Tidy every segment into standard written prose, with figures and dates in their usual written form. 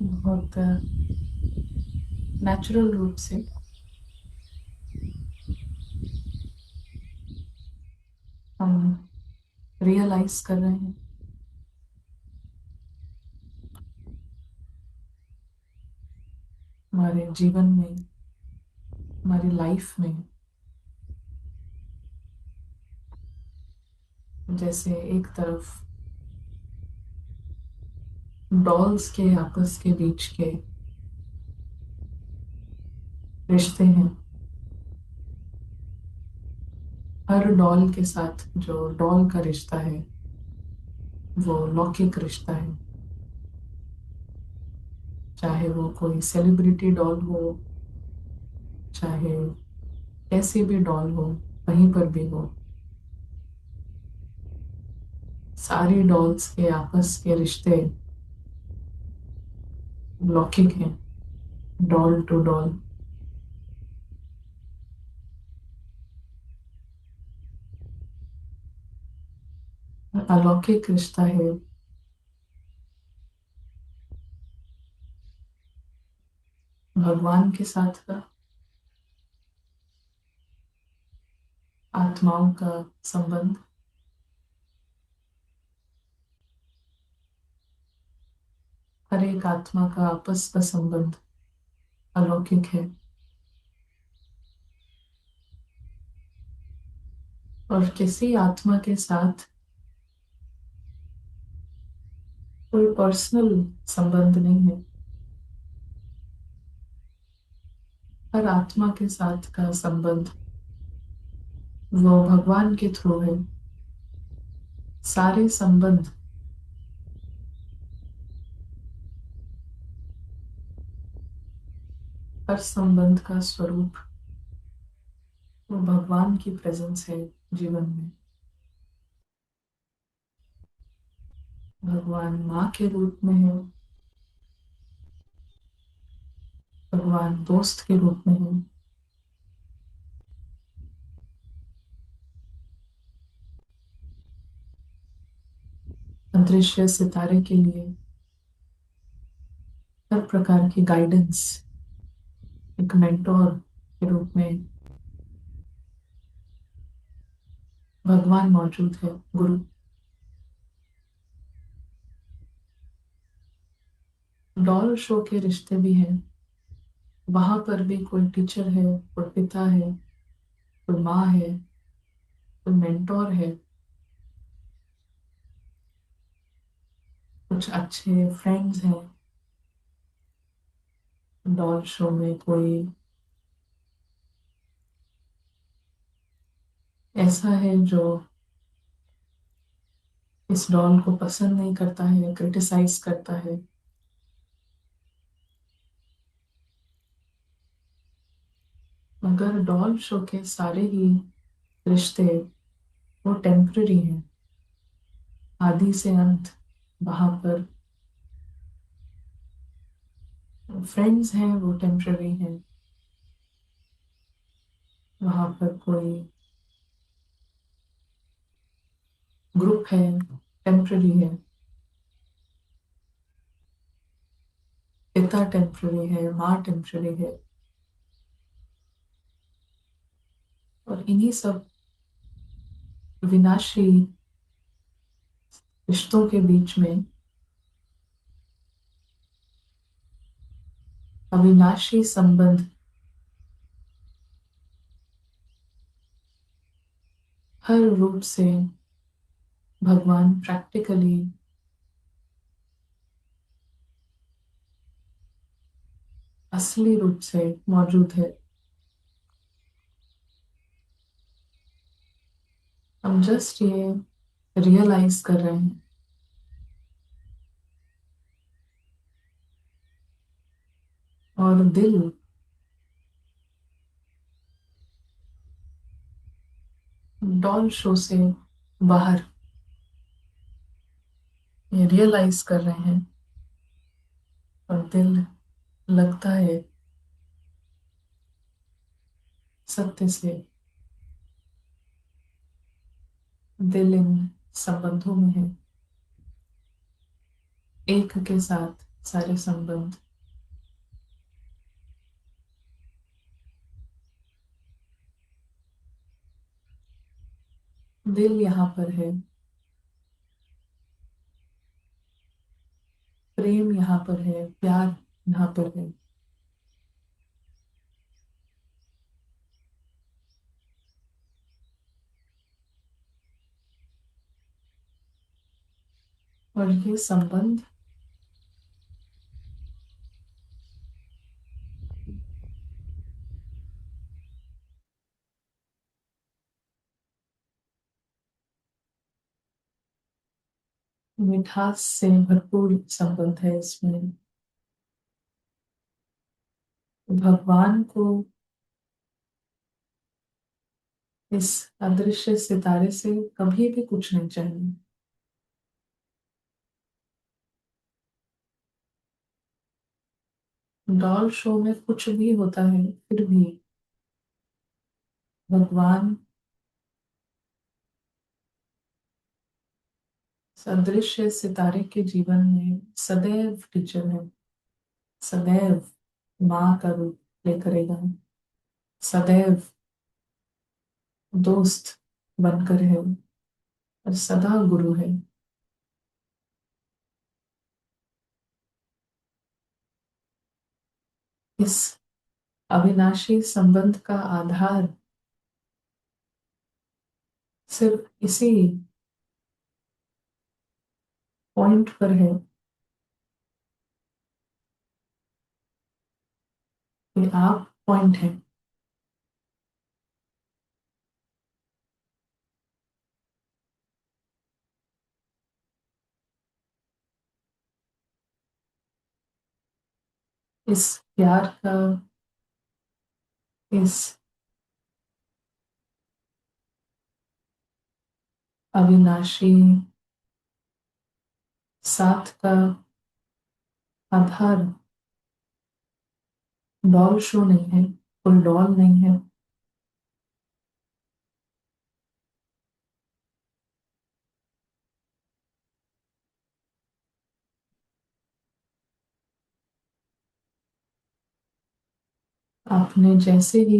बहुत नेचुरल रूप से हम रियलाइज कर रहे हैं हमारे जीवन में, हमारी लाइफ में। जैसे एक तरफ डॉल्स के आपस के बीच के रिश्ते हैं। हर डॉल के साथ जो डॉल का रिश्ता है वो लौकिक रिश्ता है। चाहे वो कोई सेलिब्रिटी डॉल हो, चाहे कैसे भी डॉल हो, कहीं पर भी हो, सारी डॉल्स के आपस के रिश्ते लौकिक हैं, डॉल टू डॉल। अलौकिक रिश्ता है भगवान के साथ का, आत्माओं का संबंध। हर एक आत्मा का आपस का संबंध अलौकिक है। और किसी आत्मा के साथ कोई पर्सनल संबंध नहीं है। हर आत्मा के साथ का संबंध वो भगवान के थ्रू है। सारे संबंध, हर संबंध का स्वरूप वो भगवान की प्रेजेंस है जीवन में। भगवान माँ के रूप में है, भगवान दोस्त के रूप में है, अदृश्य सितारे के लिए हर प्रकार की गाइडेंस, एक मेंटोर के रूप में भगवान मौजूद है, गुरु। डॉल शो के रिश्ते भी हैं। वहां पर भी कोई टीचर है, कोई पिता है, कोई माँ है, कोई मेंटोर है, कुछ अच्छे फ्रेंड्स हैं। डॉल शो में कोई ऐसा है जो इस डॉल को पसंद नहीं करता है, क्रिटिसाइज करता है। मगर डॉल शो के सारे ही रिश्ते वो टेम्पररी हैं। आदि से अंत वहां पर फ्रेंड्स हैं, वो टेम्पररी हैं। वहां पर कोई ग्रुप है, टेम्पररी है। पिता टेम्पररी है, माँ टेम्पररी है। और इन्हीं सब विनाशी रिश्तों के बीच में अविनाशी संबंध हर रूप से भगवान प्रैक्टिकली असली रूप से मौजूद है। हम जस्ट ये रियलाइज कर रहे हैं। और दिल डॉल शो से बाहर ये रियलाइज कर रहे हैं। और दिल लगता है सत्य से। दिल इन संबंधों में है, एक के साथ सारे संबंध। दिल यहाँ पर है, प्रेम यहाँ पर है, प्यार यहाँ पर है। और ये संबंध मिठास से भरपूर संबंध है इसमें। भगवान को इस अदृश्य सितारे से कभी भी कुछ नहीं चाहिए। डॉल शो में कुछ भी होता है, फिर भी भगवान सदृश्य सितारे के जीवन में सदैव टीचर है, सदैव माँ का रूप लेकर रहेगा, सदैव दोस्त बनकर है और सदा गुरु है। इस अविनाशी संबंध का आधार सिर्फ इसी पॉइंट पर है कि आप पॉइंट हैं। इस प्यार का, इस अविनाशी साथ का आधार डॉल शो नहीं है, कोई डॉल नहीं है। आपने जैसे ही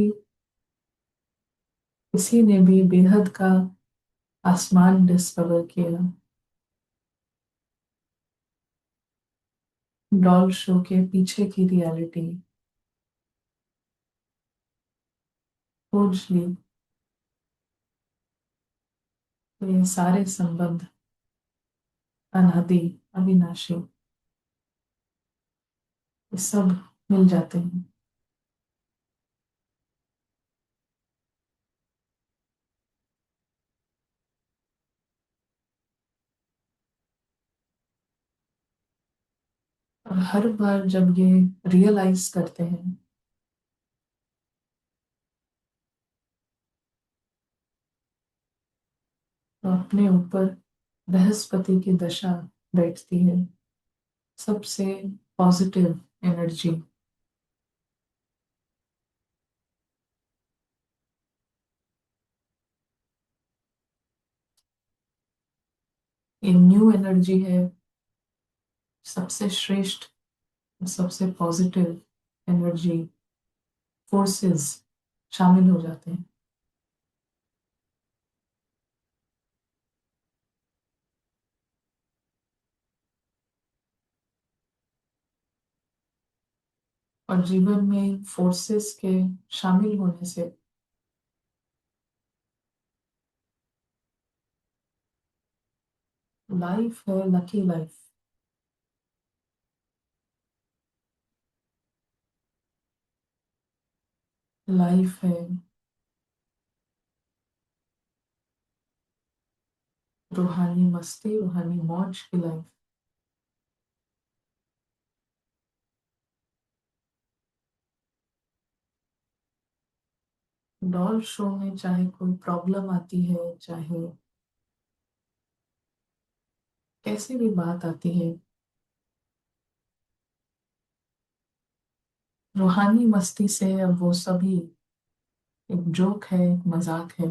किसी ने भी बेहद का आसमान डिस्कवर किया, डॉल शो के पीछे की रियलिटी खोज ली, तो ये सारे संबंध अनादि, अविनाशी, ये सब मिल जाते हैं। और हर बार जब ये रियलाइज करते हैं, तो अपने ऊपर बृहस्पति की दशा बैठती है, सबसे पॉजिटिव एनर्जी। ये न्यू एनर्जी है, सबसे श्रेष्ठ, सबसे पॉजिटिव एनर्जी फोर्सेस शामिल हो जाते हैं। और जीवन में फोर्सेस के शामिल होने से लाइफ है लकी लाइफ। लाइफ है रूहानी मस्ती, रूहानी मौज की लाइफ। डॉल शो में चाहे कोई प्रॉब्लम आती है, चाहे कैसी भी बात आती है, रूहानी मस्ती से अब वो सभी एक जोक है, एक मजाक है।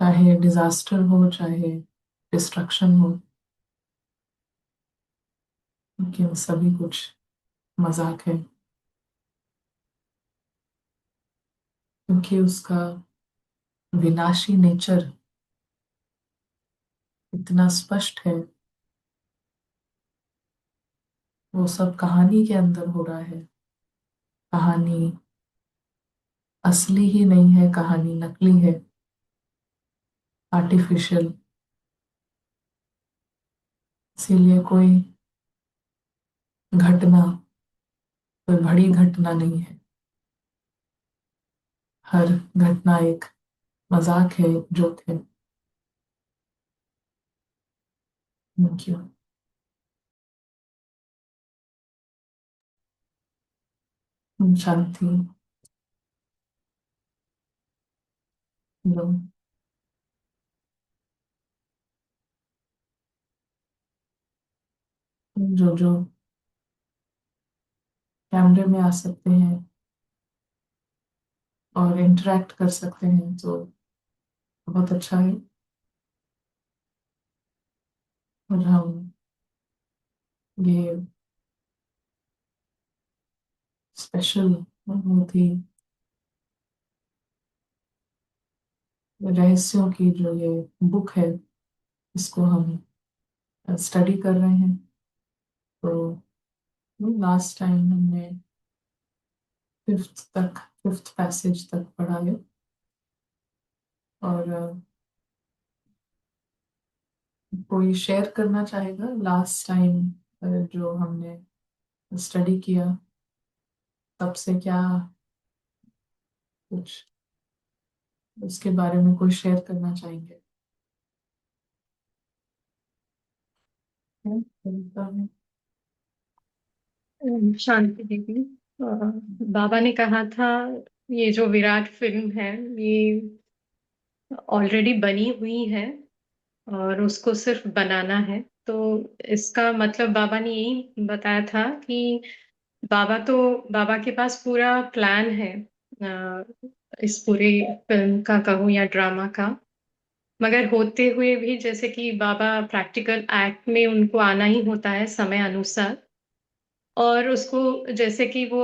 चाहे डिजास्टर हो चाहे डिस्ट्रक्शन हो, लेकिन सभी कुछ मजाक है, क्योंकि उसका विनाशी नेचर इतना स्पष्ट है। वो सब कहानी के अंदर हो रहा है। कहानी असली ही नहीं है, कहानी नकली है, आर्टिफिशियल। इसीलिए कोई घटना कोई बड़ी घटना नहीं है। हर घटना एक मजाक है, एक जोक है। Thank you. शांति। लो, जो जो कैमरे में आ सकते हैं और इंटरेक्ट कर सकते हैं तो बहुत अच्छा है। और हम ये स्पेशल बहुत ही रहस्यों की जो ये बुक है, इसको हम स्टडी कर रहे हैं। तो लास्ट टाइम हमने फिफ्थ पैसेज तक पढ़ा है। और कोई शेयर करना चाहेगा लास्ट टाइम जो हमने स्टडी किया, तब से क्या कुछ उसके बारे में कोई शेयर करना चाहेंगे? हम्म। शांति देवी। बाबा ने कहा था ये जो विराट फिल्म है ये ऑलरेडी बनी हुई है और उसको सिर्फ बनाना है। तो इसका मतलब बाबा ने यही बताया था कि बाबा के पास पूरा प्लान है अ, इस पूरे फिल्म का कहूँ या ड्रामा का। मगर होते हुए भी जैसे कि बाबा प्रैक्टिकल एक्ट में उनको आना ही होता है समय अनुसार। और उसको जैसे कि वो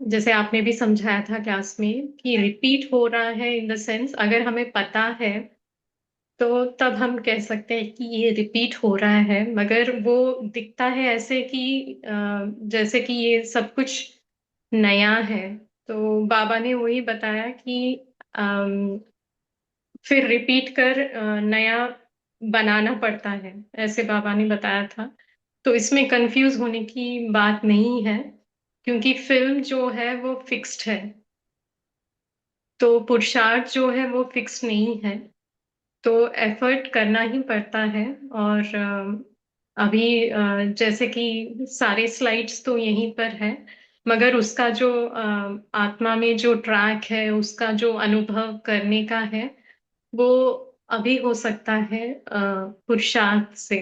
जैसे आपने भी समझाया था क्लास में कि रिपीट हो रहा है इन द सेंस अगर हमें पता है तो तब हम कह सकते हैं कि ये रिपीट हो रहा है। मगर वो दिखता है ऐसे कि जैसे कि ये सब कुछ नया है। तो बाबा ने वही बताया कि फिर रिपीट कर नया बनाना पड़ता है, ऐसे बाबा ने बताया था। तो इसमें कंफ्यूज होने की बात नहीं है क्योंकि फिल्म जो है वो फिक्स्ड है। तो पुरुषार्थ जो है वो फिक्स नहीं है। तो एफर्ट करना ही पड़ता है। और अभी जैसे कि सारे स्लाइड्स तो यहीं पर है मगर उसका जो आत्मा में जो ट्रैक है उसका जो अनुभव करने का है वो अभी हो सकता है पुरुषार्थ से।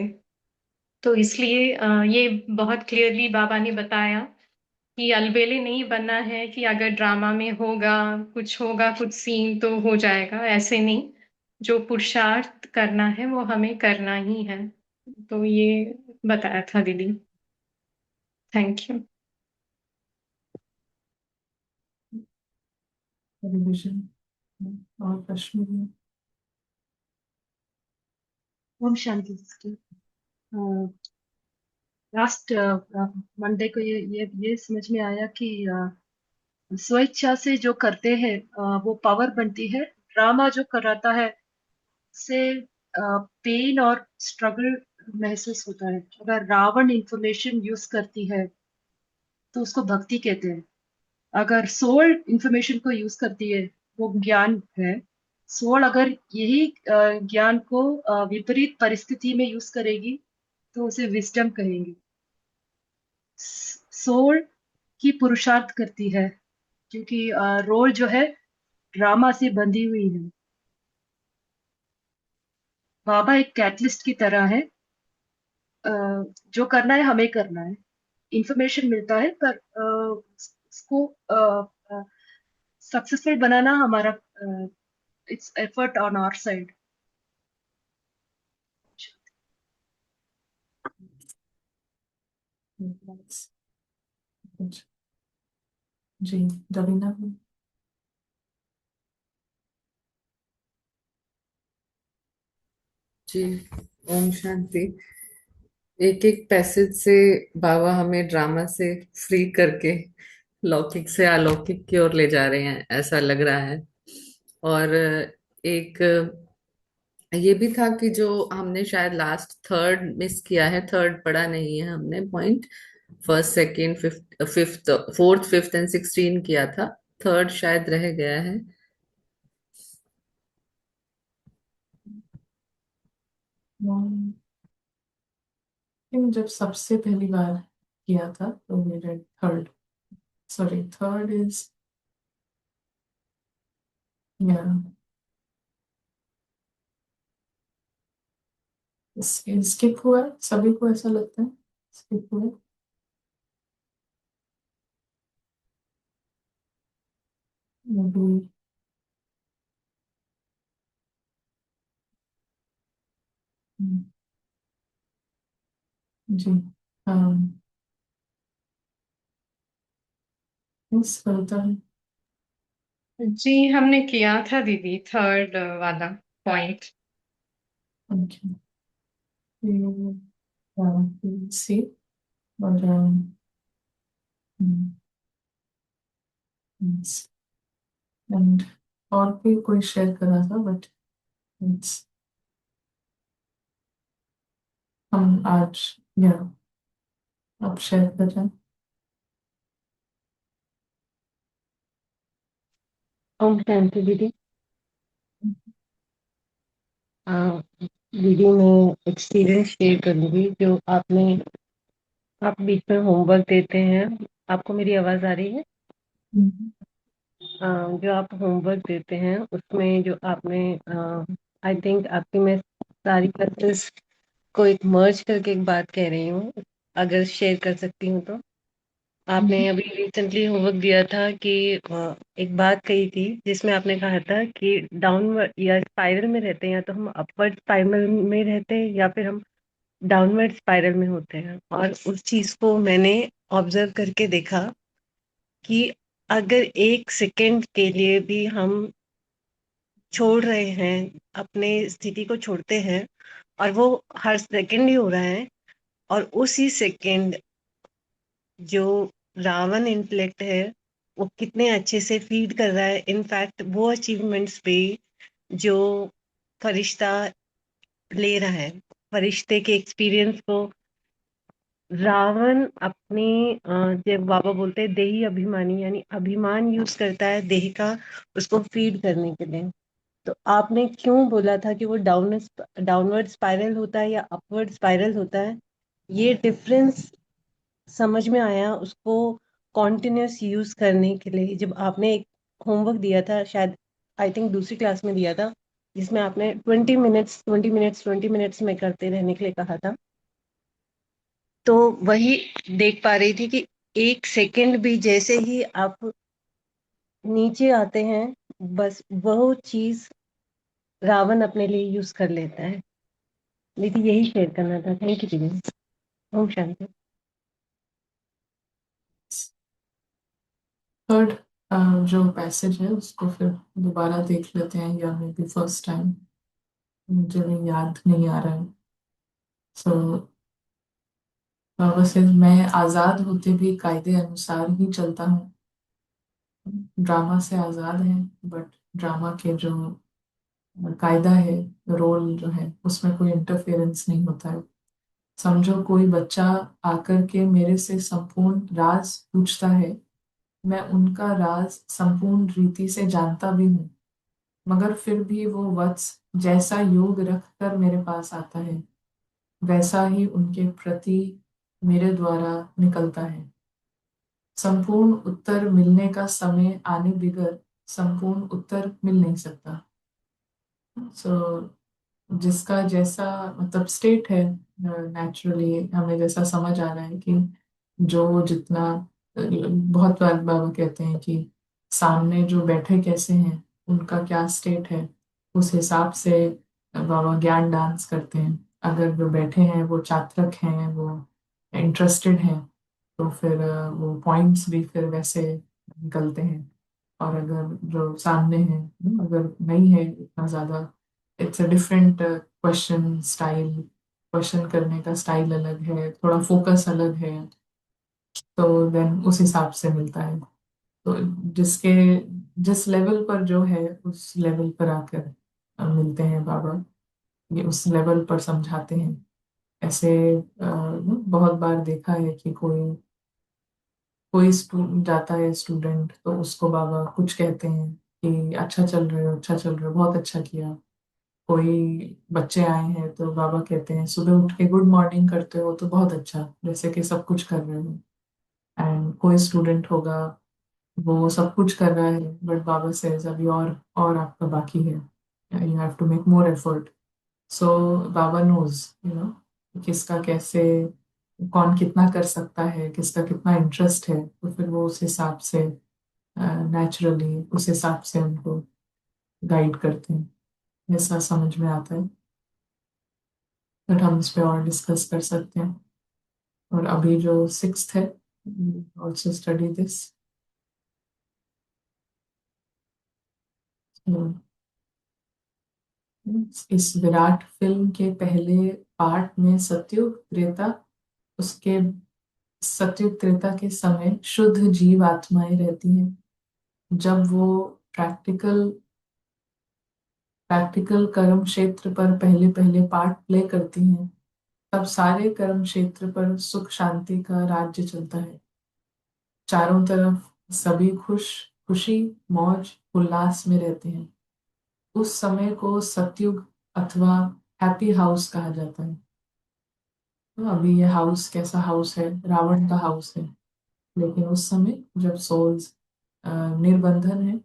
तो इसलिए ये बहुत क्लियरली बाबा ने बताया कि अलबेले नहीं बनना है कि अगर ड्रामा में होगा कुछ सीन तो हो जाएगा, ऐसे नहीं। जो पुरुषार्थ करना है वो हमें करना ही है। तो ये बताया था दीदी। Thank you. टेलीविजन और Kashmiri. Om Shanti sister. Last Monday को ये समझ में आया कि स्वेच्छा से जो करते हैं वो पावर बनती है। ड्रामा जो कराता है से पेन और स्ट्रगल महसूस होता है। अगर रावण इंफॉर्मेशन यूज करती है तो उसको भक्ति कहते हैं। अगर सोल इंफॉर्मेशन को यूज करती है वो ज्ञान है। सोल अगर यही ज्ञान को विपरीत परिस्थिति में यूज करेगी तो उसे विजडम कहेंगे। सोल की पुरुषार्थ करती है क्योंकि रोल जो है ड्रामा से बंधी हुई है। बाबा एक कैटलिस्ट की तरह है। अ, जो करना है हमें करना है। इंफॉर्मेशन मिलता है पर उसको सक्सेसफुल बनाना हमारा it's effort on our side. That's good. जी, रवीना। जी। ओम शांति। एक एक पैसेज से बाबा हमें ड्रामा से फ्री करके लौकिक से अलौकिक की ओर ले जा रहे हैं, ऐसा लग रहा है। और एक ये भी था कि जो हमने शायद लास्ट थर्ड मिस किया है, थर्ड पढ़ा नहीं है हमने point. First second fifth fifth fourth fifth and 16 किया था, थर्ड शायद रह गया है। जब सबसे पहली बार किया था तो मेरे थर्ड, सॉरी थर्ड इज, या स्किप हुआ है, सभी को ऐसा लगता है स्किप हुआ है। अभी हम्म, जी हाँ, मिस करता है। जी हमने किया था दीदी थर्ड वाला पॉइंट। ओके, सी और एंड और भी कोई शेयर कर रहा था बट इट्स, हम आज या आप शेयर कर रहे हैं। ओम शांति दीदी। आ, दीदी मैं एक्सपीरियंस शेयर करूंगी। जो आप बीच में होमवर्क देते हैं, आपको मेरी आवाज आ रही है? हम्म, जो आप होमवर्क देते हैं उसमें जो आपने आई थिंक आपकी मैं सारी क्लासेस को एक मर्ज करके एक बात कह रही हूँ, अगर शेयर कर सकती हूँ तो। आपने अभी रिसेंटली होमवर्क दिया था कि एक बात कही थी जिसमें आपने कहा था कि डाउनवर्ड या स्पाइरल में रहते हैं, या तो हम अपवर्ड स्पाइरल में रहते हैं या फिर हम डाउनवर्ड स्पाइरल में होते हैं। और उस चीज को मैंने ऑब्जर्व करके देखा कि अगर एक सेकंड के लिए भी हम छोड़ रहे हैं, अपने स्थिति को छोड़ते हैं, और वो हर सेकंड ही हो रहा है, और उसी सेकंड जो रावण इंटेलेक्ट है वो कितने अच्छे से फीड कर रहा है, इनफैक्ट वो अचीवमेंट्स पे जो फरिश्ता ले रहा है, फरिश्ते के एक्सपीरियंस को रावण अपनी जब बाबा बोलते हैं देही अभिमानी, यानी अभिमान यूज करता है देह का उसको फीड करने के लिए। तो आपने क्यों बोला था कि वो डाउनवर्ड स्पाइरल होता है या अपवर्ड स्पाइरल होता है, ये डिफरेंस समझ में आया उसको कॉन्टिन्यूस यूज करने के लिए, जब आपने एक होमवर्क दिया था, शायद आई थिंक दूसरी क्लास में दिया था, जिसमें आपने 20 मिनट्स में करते रहने के लिए कहा था। तो वही देख पा रही थी कि एक सेकंड भी जैसे ही आप नीचे आते हैं, बस वह चीज रावण अपने लिए यूज कर लेता है। दीदी यही शेयर करना था। थैंक यू दीदी। ओम शांति। थर्ड जो पैसेज है उसको फिर दोबारा देख लेते हैं, या मे बी फर्स्ट टाइम, मुझे भी याद नहीं आ रहा है। सो वैसे मैं आजाद होते भी कायदे अनुसार ही चलता हूँ, ड्रामा से आजाद है, बट ड्रामा के जो कायदा है, रोल जो है उसमें कोई इंटरफेरेंस नहीं होता है। समझो कोई बच्चा आकर के मेरे से संपूर्ण राज पूछता है, मैं उनका राज संपूर्ण रीति से जानता भी हूँ, मगर फिर भी वो वत्स जैसा योग रखकर मेरे पास आता है, वैसा ही उनके प्रति मेरे द्वारा निकलता है। संपूर्ण उत्तर मिलने का समय आने बिगर संपूर्ण उत्तर मिल नहीं सकता। सो जिसका जैसा मतलब स्टेट है, नेचुरली हमें जैसा समझ आ रहा है कि जो जितना बहुत बार बाबा कहते हैं कि सामने जो बैठे कैसे हैं, उनका क्या स्टेट है, उस हिसाब से बाबा ज्ञान डांस करते हैं। अगर जो बैठे हैं वो चात्रक हैं, वो इंटरेस्टेड हैं, तो फिर वो पॉइंट्स भी फिर वैसे निकलते हैं। और अगर जो सामने है, अगर नहीं है इतना ज्यादा, it's a different question style, question करने का स्टाइल अलग है, थोड़ा फोकस अलग है, तो देन उस हिसाब से मिलता है। तो जिसके जिस लेवल पर जो है उस लेवल पर आकर मिलते हैं बाबा, ये उस लेवल पर समझाते हैं। ऐसे बहुत बार देखा है कि कोई कोई जाता है स्टूडेंट, तो उसको बाबा कुछ कहते हैं कि अच्छा चल रहे हो, अच्छा चल रहे हो, बहुत अच्छा किया। कोई बच्चे आए हैं तो बाबा कहते हैं सुबह उठ के गुड मॉर्निंग करते हो तो बहुत अच्छा, जैसे कि सब कुछ कर रहे हो। एंड कोई स्टूडेंट होगा, वो सब कुछ कर रहा है, बट बाबा सेज अभी और आपका बाकी है, you have to make more effort. So Baba knows, you know, किसका कैसे, कौन कितना कर सकता है, किसका कितना इंटरेस्ट है, तो फिर वो उस हिसाब से नेचुरली उस हिसाब से उनको गाइड करते हैं। ऐसा समझ में आता है, बट हम इस पे और डिस्कस कर सकते हैं। और अभी जो सिक्स्थ है, ऑल्सो स्टडी दिस। इस विराट फिल्म के पहले पार्ट में सतयुग त्रेता, उसके सतयुग त्रेता के समय शुद्ध जीव आत्माएं रहती हैं। जब वो प्रैक्टिकल प्रैक्टिकल कर्म क्षेत्र पर पहले पहले पार्ट प्ले करती हैं, तब सारे कर्म क्षेत्र पर सुख शांति का राज्य चलता है। चारों तरफ सभी खुशी मौज उल्लास में रहते हैं। उस समय को सतयुग अथवा हैप्पी हाउस कहा जाता है। तो अभी ये हाउस कैसा हाउस है, रावण का हाउस है। लेकिन उस समय जब सोल्स निर्बंधन है,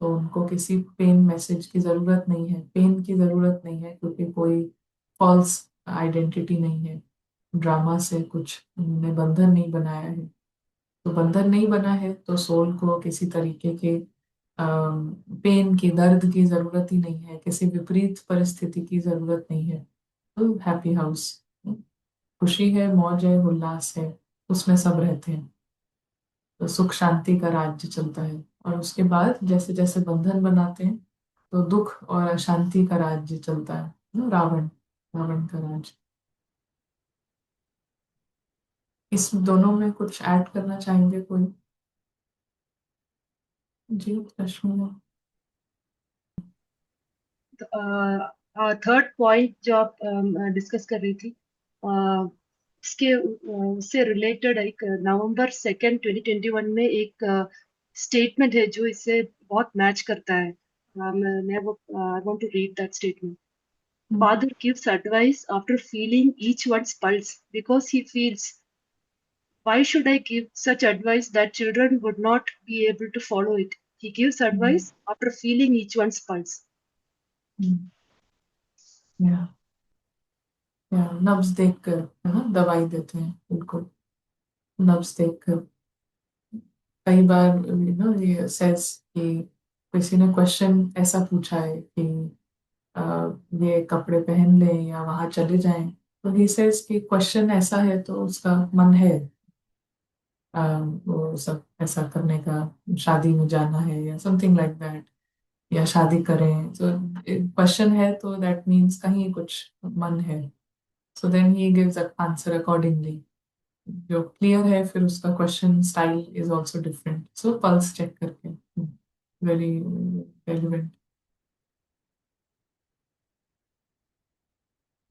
तो उनको किसी पेन मैसेज की जरूरत नहीं है, पेन की जरूरत नहीं है, क्योंकि कोई फॉल्स आइडेंटिटी नहीं है। ड्रामा से कुछ उन्होंने बंधन नहीं बनाया है। तो बंधन नहीं बना है तो सोल को किसी तरीके के पेन की, दर्द की जरूरत ही नहीं है, किसी विपरीत परिस्थिति की जरूरत नहीं है। तो हैप्पी हाउस, खुशी है, मौज है, उल्लास है, उसमें सब रहते हैं। तो सुख शांति का राज्य चलता है। और उसके बाद जैसे जैसे बंधन बनाते हैं, तो दुख और अशांति का राज्य चलता है, रावण रावण का राज्य। इस दोनों में कुछ ऐड करना चाहेंगे कोई? जी, रश्मि। थर्ड पॉइंट जो आप डिस्कस कर रही थी, इसके उससे रिलेटेड एक नवंबर 2 2021 में एक स्टेटमेंट है जो इससे बहुत मैच करता है। मैं वो I want to read that statement. Father gives advice after feeling each one's pulse because he feels, why should I give such advice that children would not be able to follow it? He gives advice after feeling each one's pulse. या नब्ज देखकर, है ना, दवाई देते हैं उनको, नब्ज देखकर। कई बार ये सेज कि किसी ने क्वेश्चन ऐसा पूछा है कि अ, ये कपड़े पहन लें या वहां चले जाएं, तो ही सेज कि क्वेश्चन ऐसा है तो उसका मन है अ, वो सब ऐसा करने का, शादी में जाना है या समथिंग लाइक दैट, या शादी करें, तो क्वेश्चन है तो दैट मीन्स कहीं कुछ मन है। So then he gives answer accordingly. जो क्लियर है फिर उसका question style is also different, so pulse check करके वेरी रेलिवेंट।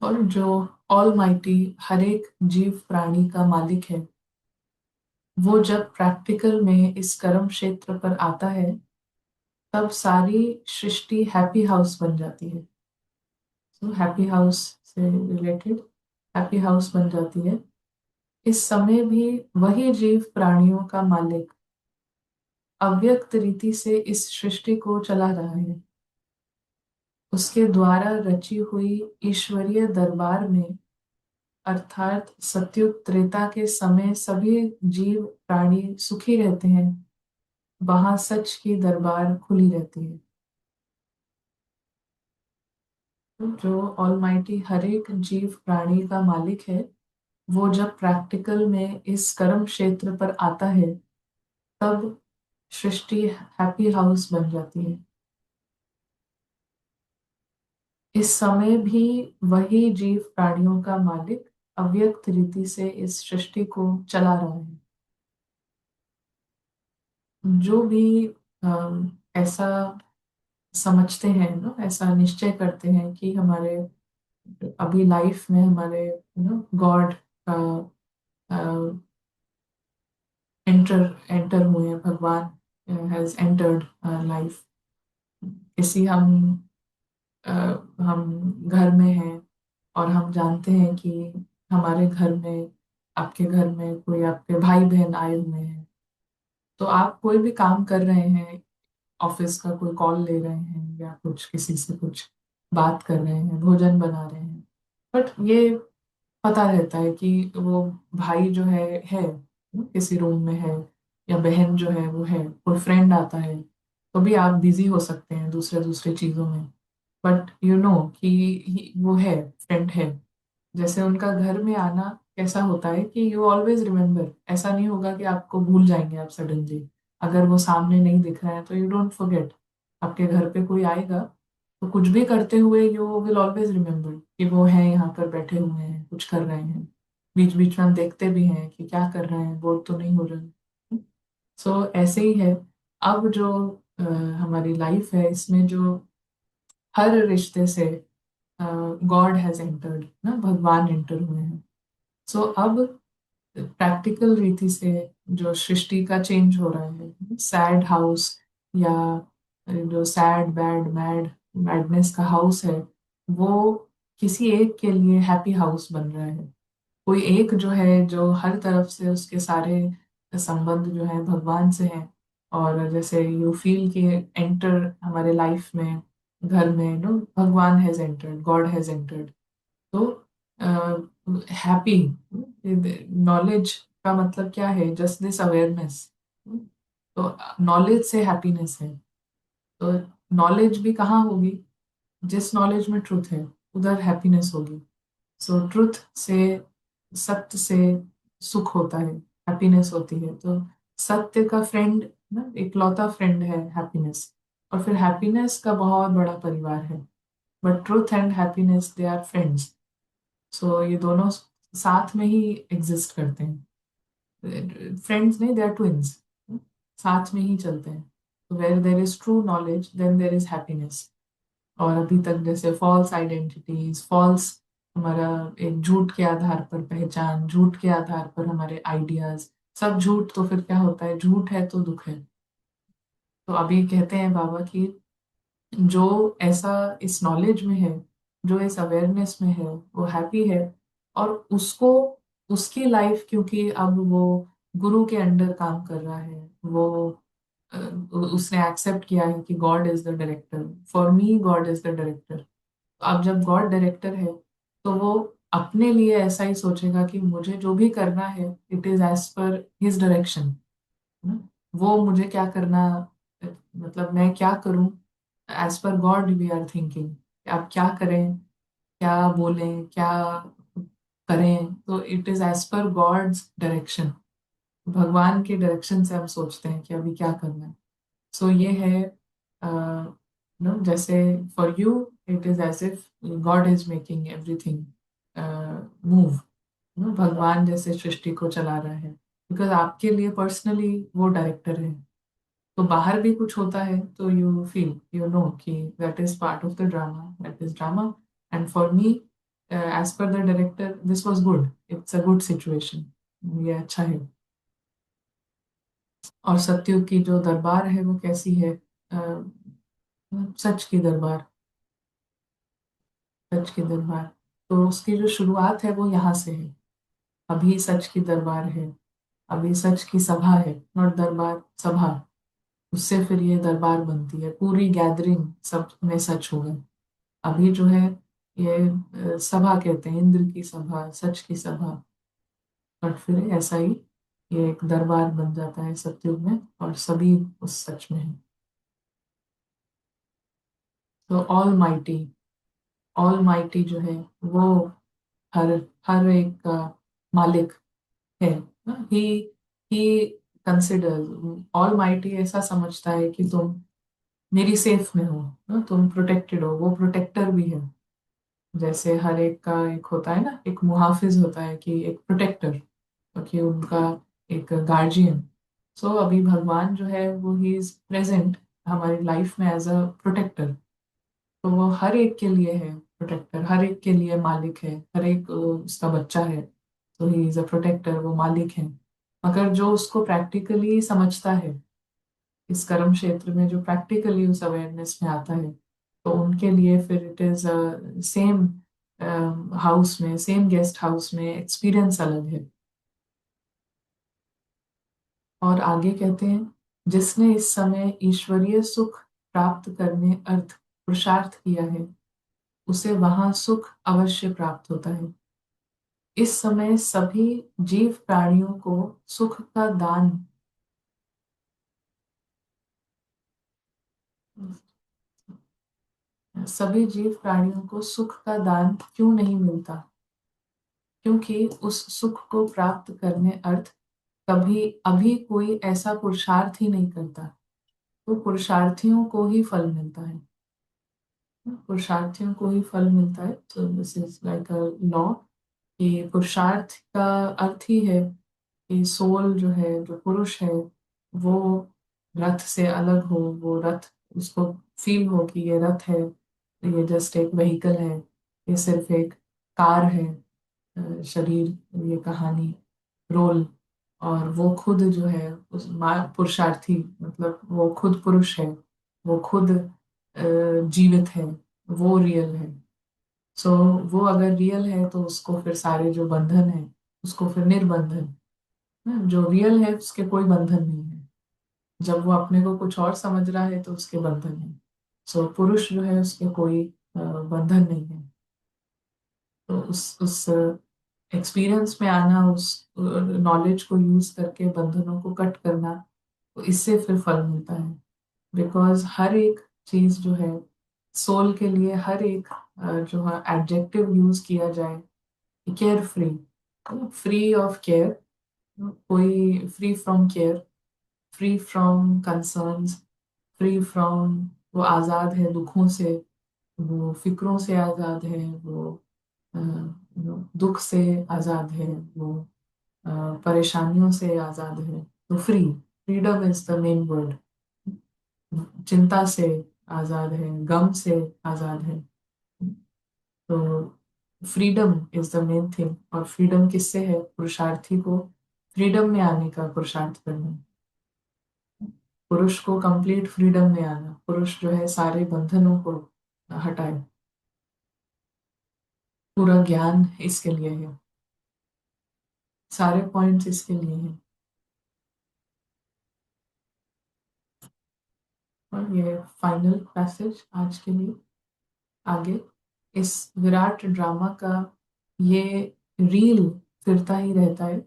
और जो ऑल माइटी हर एक जीव प्राणी का मालिक है, वो जब प्रैक्टिकल में इस कर्म क्षेत्र पर आता है, तब सारी सृष्टि हैप्पी हाउस बन जाती है। तो हैप्पी हाउस से रिलेटेड, हैप्पी हाउस बन जाती है। इस समय भी वही जीव प्राणियों का मालिक अव्यक्त रीति से इस सृष्टि को चला रहा है। उसके द्वारा रची हुई ईश्वरीय दरबार में, अर्थात सतयुग त्रेता के समय सभी जीव प्राणी सुखी रहते हैं, वहां सच की दरबार खुली रहती है। जो ऑलमाइटी हर एक जीव प्राणी का मालिक है, वो जब प्रैक्टिकल में इस कर्म क्षेत्र पर आता है, तब सृष्टि हैप्पी हाउस बन जाती है। इस समय भी वही जीव प्राणियों का मालिक अव्यक्त रीति से इस सृष्टि को चला रहा है। जो भी ऐसा समझते हैं ना, ऐसा निश्चय करते हैं कि हमारे अभी लाइफ में हमारे गॉड का एंटर एंटर हुए हैं, भगवान हैज एंटर्ड लाइफ। किसी अ, हम घर में हैं और हम जानते हैं कि हमारे घर में, आपके घर में कोई आपके भाई बहन आए हुए हैं, तो आप कोई भी काम कर रहे हैं, ऑफिस का कोई कॉल ले रहे हैं या कुछ किसी से कुछ बात कर रहे हैं, भोजन बना रहे हैं, बट ये पता रहता है कि वो भाई जो है किसी रूम में है, या बहन जो है वो है, कोई फ्रेंड आता है, तो भी आप बिजी हो सकते हैं दूसरे दूसरे चीजों में, बट यू नो कि वो है, फ्रेंड है। जैसे उनका घर में आना कैसा होता है कि यू ऑलवेज रिमेम्बर, ऐसा नहीं होगा कि आपको भूल जाएंगे आप सडनली। अगर वो सामने नहीं दिख रहा है तो यू डोंट फॉरगेट। आपके घर पे कोई आएगा तो कुछ भी करते हुए यू विल ऑलवेज रिमेम्बर कि वो है यहाँ पर बैठे हुए हैं, कुछ कर रहे हैं। बीच बीच में हम देखते भी हैं कि क्या कर रहे हैं, बोर तो नहीं हो रहे। सो ऐसे ही है। अब जो हमारी लाइफ है, इसमें जो हर रिश्ते से गॉड हैज एंटर्ड ना, भगवान एंटर हुए हैं। सो अब प्रैक्टिकल रीति से जो सृष्टि का चेंज हो रहा है, सैड हाउस या जो सैड बैड मैड मैडनेस का हाउस है, वो किसी एक के लिए हैप्पी हाउस बन रहा है। कोई एक जो है, जो हर तरफ से उसके सारे संबंध जो है भगवान से हैं, और जैसे यू फील कि एंटर हमारे लाइफ में, घर में नो, भगवान has entered, God has entered. तो हैप्पी नॉलेज का मतलब क्या है? Just this awareness. तो नॉलेज से हैप्पीनेस है। तो नॉलेज भी कहाँ होगी? जिस नॉलेज में ट्रुथ है, उधर हैप्पीनेस होगी। सो ट्रुथ से, सत्य से सुख होता है, हैप्पीनेस होती है। तो सत्य का फ्रेंड ना, इकलौता फ्रेंड है हैप्पीनेस। और फिर हैप्पीनेस का बहुत बड़ा परिवार है। But truth and happiness, they are friends. So ये दोनों साथ में ही एग्जिस्ट करते हैं। फ्रेंड्स नहीं, दे आर ट्विंस, साथ में ही चलते हैं। तो where there is true knowledge, then there is happiness. और अभी तक जैसे फॉल्स आइडेंटिटीज, फॉल्स, हमारा एक झूठ के आधार पर पहचान, झूठ के आधार पर हमारे आइडियाज, सब झूठ। तो फिर क्या होता है? झूठ है तो दुख है। तो अभी कहते हैं बाबा कि जो ऐसा इस नॉलेज में है, जो इस अवेयरनेस में है, वो हैप्पी है। और उसको, उसकी लाइफ, क्योंकि अब वो गुरु के अंडर काम कर रहा है, वो अ, उसने एक्सेप्ट किया है कि God is the director. For me God is the director. अब जब गॉड डायरेक्टर है, तो वो अपने लिए ऐसा ही सोचेगा कि मुझे जो भी करना है, it is as per his direction. वो मुझे क्या करना, मतलब मैं क्या करूं, as per God we are thinking. आप क्या करें, क्या बोलें, क्या करें, तो it is as per God's direction. भगवान के डायरेक्शन से हम सोचते हैं कि अभी क्या करना है। सो ये है नो, जैसे for you it is as if God is making everything move. भगवान जैसे सृष्टि को चला रहा है, बिकॉज आपके लिए पर्सनली वो डायरेक्टर है। तो बाहर भी कुछ होता है तो यू फील, यू नो कि that is part of the drama, that is drama. And for me, as per the director, this was good, it's a good situation, ये अच्छा है। और सत्युग की जो दरबार है वो कैसी है? सच की दरबार, सच की दरबार। तो उसकी जो शुरुआत है वो यहाँ से है। अभी सच की दरबार है, अभी सच की सभा है, नॉट दरबार, सभा। उससे फिर ये दरबार बनती है, पूरी गैदरिंग सब में सच होगा। अभी जो है ये सभा कहते हैं, इंद्र की सभा, सच की सभा। और फिर ऐसा ही ये एक दरबार बन जाता है सतयुग में, और सभी उस सच में है। तो ऑल माइटी, ऑल माइटी जो है वो हर हर एक का मालिक है। ही ही कंसिडर ऑल माइटी ऐसा समझता है कि तुम मेरी सेफ में हो, तुम प्रोटेक्टेड हो, वो प्रोटेक्टर भी है। जैसे हर एक का एक होता है ना, एक मुहाफिज होता है कि एक प्रोटेक्टर, कि उनका एक गार्जियन। सो अभी भगवान जो है वो ही इज प्रेजेंट हमारी लाइफ में एज अ प्रोटेक्टर। तो वो हर एक के लिए है प्रोटेक्टर, हर एक के लिए मालिक है, हर एक उसका बच्चा है। तो ही इज अ प्रोटेक्टर, वो मालिक है। मगर जो उसको प्रैक्टिकली समझता है, इस कर्म क्षेत्र में जो प्रैक्टिकली उस अवेयरनेस में आता है, तो उनके लिए फिर इट इज सेम हाउस में, सेम गेस्ट हाउस में एक्सपीरियंस अलग है। और आगे कहते हैं, जिसने इस समय ईश्वरीय सुख प्राप्त करने अर्थ पुरुषार्थ किया है, उसे वहां सुख अवश्य प्राप्त होता है। इस समय सभी जीव प्राणियों को सुख का दान, सभी जीव प्राणियों को सुख का दान क्यों नहीं मिलता? क्योंकि उस सुख को प्राप्त करने अर्थ कभी अभी कोई ऐसा पुरुषार्थ ही नहीं करता। तो पुरुषार्थियों को ही फल मिलता है, पुरुषार्थियों को ही फल मिलता है। तो this is like a law, कि पुरुषार्थ का अर्थ ही है कि सोल जो है, जो पुरुष है, वो रथ से अलग हो, वो रथ उसको फील हो कि ये रथ है, ये जस्ट एक व्हीकल है, ये सिर्फ एक कार है, शरीर, ये कहानी, रोल। और वो खुद जो है उस पुरुषार्थी, मतलब वो खुद पुरुष है, वो खुद जीवित है, वो रियल है। सो वो अगर रियल है तो उसको फिर सारे जो बंधन है, उसको फिर निर्बंधन, जो रियल है उसके कोई बंधन नहीं है। जब वो अपने को कुछ और समझ रहा है तो उसके बंधन है। सो पुरुष जो है उसके कोई बंधन नहीं है। तो उस एक्सपीरियंस में आना, उस नॉलेज को यूज करके बंधनों को कट करना, तो इससे फिर फल मिलता है। बिकॉज हर एक चीज जो है सोल के लिए, हर एक जो है एडजेक्टिव यूज किया जाए, care free, free of care, कोई free from care, free from concerns, free from, वो आजाद है दुखों से, वो फिक्रों से आजाद है, वो दुख से आजाद है, वो अ, परेशानियों से आजाद है। तो freedom is the main word. चिंता से आजाद है, गम से आजाद है। तो freedom is the main thing. और फ्रीडम किससे है? पुरुषार्थी को फ्रीडम में आने का पुरुषार्थ करना, पुरुष को कंप्लीट फ्रीडम में आना, पुरुष जो है सारे बंधनों को हटाए। पूरा ज्ञान इसके लिए है, सारे पॉइंट्स इसके लिए हैं। और ये फाइनल पैसेज आज के लिए। आगे इस विराट ड्रामा का ये रील फिरता ही रहता है,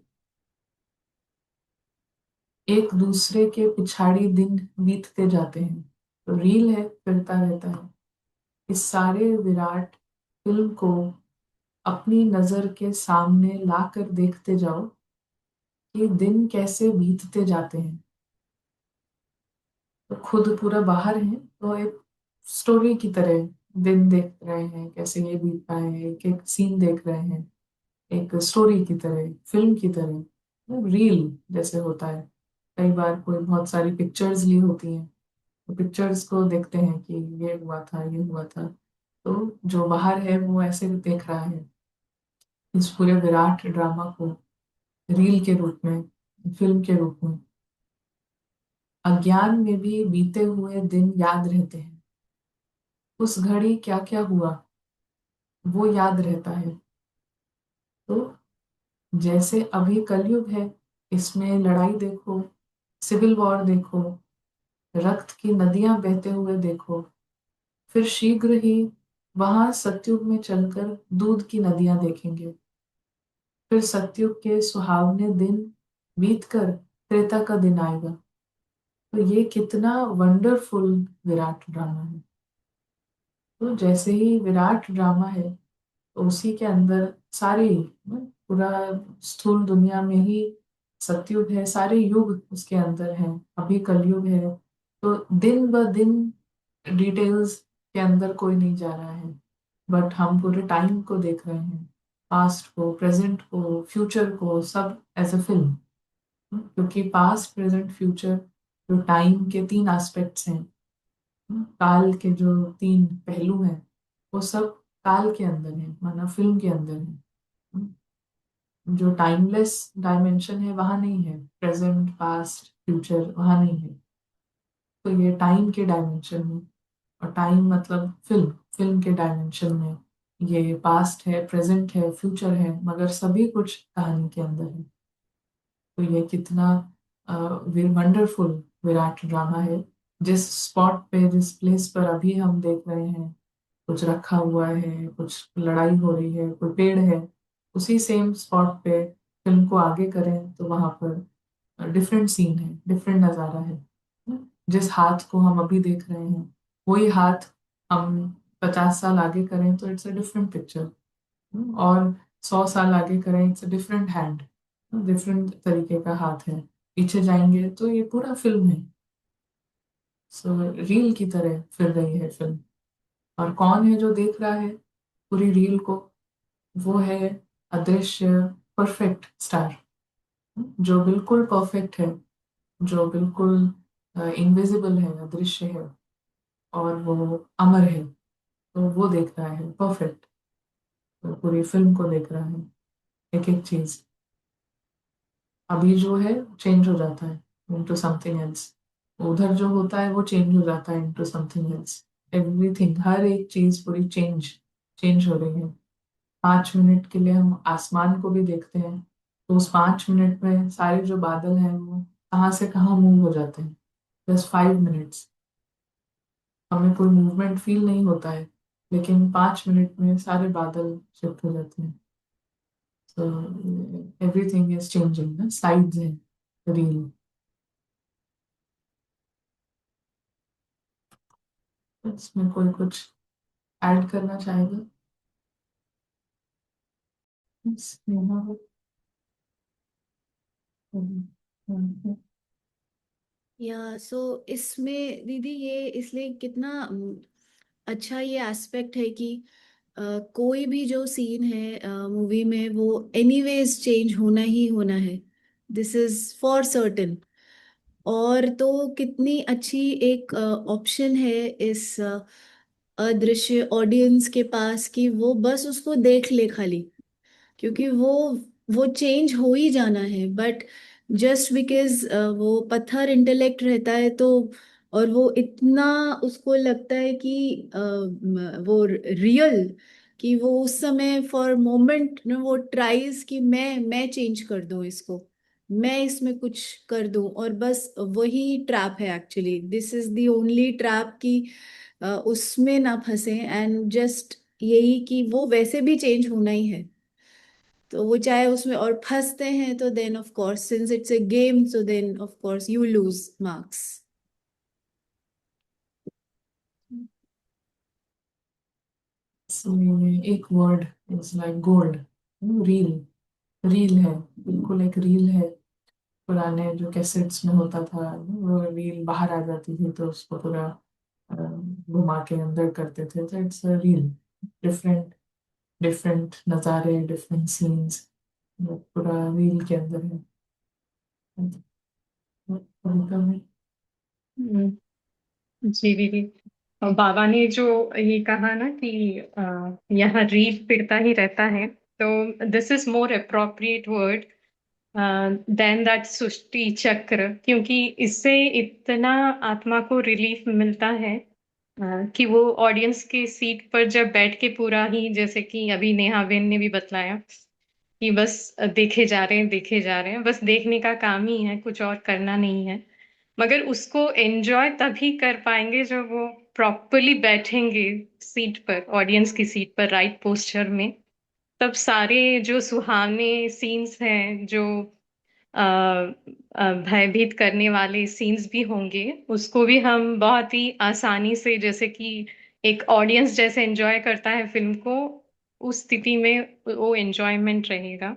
एक दूसरे के पिछाड़ी दिन बीतते जाते हैं। तो रील है, फिरता रहता है। इस सारे विराट फिल्म को अपनी नजर के सामने लाकर देखते जाओ कि दिन कैसे बीतते जाते हैं। तो खुद पूरा बाहर है तो एक स्टोरी की तरह दिन देख रहे हैं, कैसे ये बीत रहा है, एक एक सीन देख रहे हैं, एक स्टोरी की तरह, फिल्म की तरह, रील जैसे होता है। कई बार कोई बहुत सारी पिक्चर्स ली होती हैं, तो पिक्चर्स को देखते हैं कि ये हुआ था, ये हुआ था। तो जो बाहर है वो ऐसे देख रहा है इस पूरे विराट ड्रामा को, रील के रूप में, फिल्म के रूप में। अज्ञान में भी बीते हुए दिन याद रहते हैं, उस घड़ी क्या क्या हुआ वो याद रहता है। तो जैसे अभी कलयुग है, इसमें लड़ाई देखो, सिविल वॉर देखो, रक्त की नदियां बहते हुए देखो। फिर शीघ्र ही वहां सतयुग में चलकर दूध की नदियां देखेंगे। फिर सतयुग के सुहावने दिन बीतकर त्रेता का दिन आएगा। तो ये कितना वंडरफुल विराट ड्रामा है। तो जैसे ही विराट ड्रामा है, तो उसी के अंदर सारी पूरा स्थूल दुनिया में ही सतयुग है, सारे युग उसके अंदर हैं, अभी कलयुग है। तो दिन ब दिन डिटेल्स के अंदर कोई नहीं जा रहा है, बट हम पूरे टाइम को देख रहे हैं, पास्ट को, प्रेजेंट को, फ्यूचर को, सब एज अ फिल्म। क्योंकि पास्ट, प्रेजेंट, फ्यूचर जो टाइम के तीन एस्पेक्ट्स हैं, काल के जो तीन पहलू हैं, वो सब काल के अंदर है, माना फिल्म के अंदर है। जो टाइमलेस डायमेंशन है वहां नहीं है, प्रेजेंट, पास्ट, फ्यूचर वहां नहीं है। तो ये टाइम के डायमेंशन में, और टाइम मतलब फिल्म, फिल्म के डायमेंशन में ये पास्ट है, प्रेजेंट है, फ्यूचर है, मगर सभी कुछ कहानी के अंदर है। तो ये कितना वंडरफुल विराट ड्रामा है। जिस स्पॉट पे, जिस प्लेस पर अभी हम देख रहे हैं, कुछ रखा हुआ है, कुछ लड़ाई हो रही है, कोई पेड़ है, उसी सेम स्पॉट पे फिल्म को आगे करें तो वहां पर डिफरेंट सीन है, डिफरेंट नज़ारा है। जिस हाथ को हम अभी देख रहे हैं, वही हाथ हम 50 साल आगे करें तो इट्स अ डिफरेंट पिक्चर। और 100 साल आगे करें, it's a different hand, different तरीके का हाथ है। पीछे जाएंगे तो ये पूरा फिल्म है। सो रील की तरह फिर रही है फिल्म। और कौन है जो देख रहा है पूरी रील को? वो है अदृश्य परफेक्ट स्टार, जो बिल्कुल परफेक्ट है, जो बिल्कुल इनविजिबल है, अदृश्य है, और वो अमर है। तो वो देख रहा है परफेक्ट, तो पूरी फिल्म को देख रहा है, एक एक चीज। अभी जो है चेंज हो जाता है इनटू समथिंग एल्स, उधर जो होता है वो चेंज हो जाता है इनटू समथिंग एल्स। एवरीथिंग, हर एक चीज पूरी चेंज चेंज हो रही है। 5 मिनट के लिए हम आसमान को भी देखते हैं, तो उस 5 मिनट में सारे जो बादल हैं वो कहाँ से कहाँ मूव हो जाते हैं। जस्ट 5 मिनट्स, हमें कोई मूवमेंट फील नहीं होता है, लेकिन 5 मिनट में सारे बादल शिफ्ट हो जाते हैं। तो एवरीथिंग इज चेंजिंग ना, स्लाइड्स हैं रील। इसमें कोई कुछ ऐड करना चाहेगा? स्नेहा हो? हम्म। या सो इसमें दीदी ये इसलिए कितना अच्छा ये एस्पेक्ट है कि अ, कोई भी जो सीन है मूवी में वो एनीवेज चेंज होना ही होना है, दिस इज फॉर सर्टेन। और तो कितनी अच्छी एक ऑप्शन है इस अदृश्य ऑडियंस के पास कि वो बस उसको देख ले खाली, क्योंकि वो चेंज हो ही जाना है। बट जस्ट बिकॉज वो पत्थर इंटेलेक्ट रहता है, तो और वो इतना उसको लगता है कि वो रियल, कि वो उस समय फॉर मोमेंट वो ट्राइज कि मैं चेंज कर दूं इसको, मैं इसमें कुछ कर दूं। और बस वही ट्रैप है actually, this is the only trap कि उसमें ना फंसे। एंड जस्ट यही कि वो वैसे भी चेंज होना ही है, तो वो चाहे उसमें और फंसते हैं तो then of course since it's a game, so then of course you lose marks. इसमें एक word is like gold, reel. Reel है, बिल्कुल एक रील है। पुराने जो कैसेट्स में होता था, वो रील बाहर आ जाती थी तो उसको पूरा घुमा के अंदर करते थे, तो it's a reel. Different different नज़ारे, डिफरेंट सीन्स, पूरा रील के अंदर है। कविता में हम्म, जी दीदी। और बाबा ने जो ये कहा ना कि यहाँ रील फिरता ही रहता है, तो this is more appropriate word than that सृष्टि चक्र, क्योंकि इससे इतना आत्मा को रिलीफ मिलता है कि वो ऑडियंस के सीट पर जब बैठ के पूरा ही, जैसे कि अभी नेहा बेन ने भी बतलाया कि बस देखे जा रहे हैं, देखे जा रहे हैं, बस देखने का काम ही है, कुछ और करना नहीं है। मगर उसको एंजॉय तभी कर पाएंगे जब वो प्रॉपरली बैठेंगे सीट पर, ऑडियंस की सीट पर, राइट पोस्चर में। तब सारे जो सुहावने सीन्स हैं, जो भयभीत करने वाले सीन्स भी होंगे, उसको भी हम बहुत ही आसानी से, जैसे कि एक ऑडियंस जैसे एंजॉय करता है फिल्म को, उस स्थिति में वो एंजॉयमेंट रहेगा।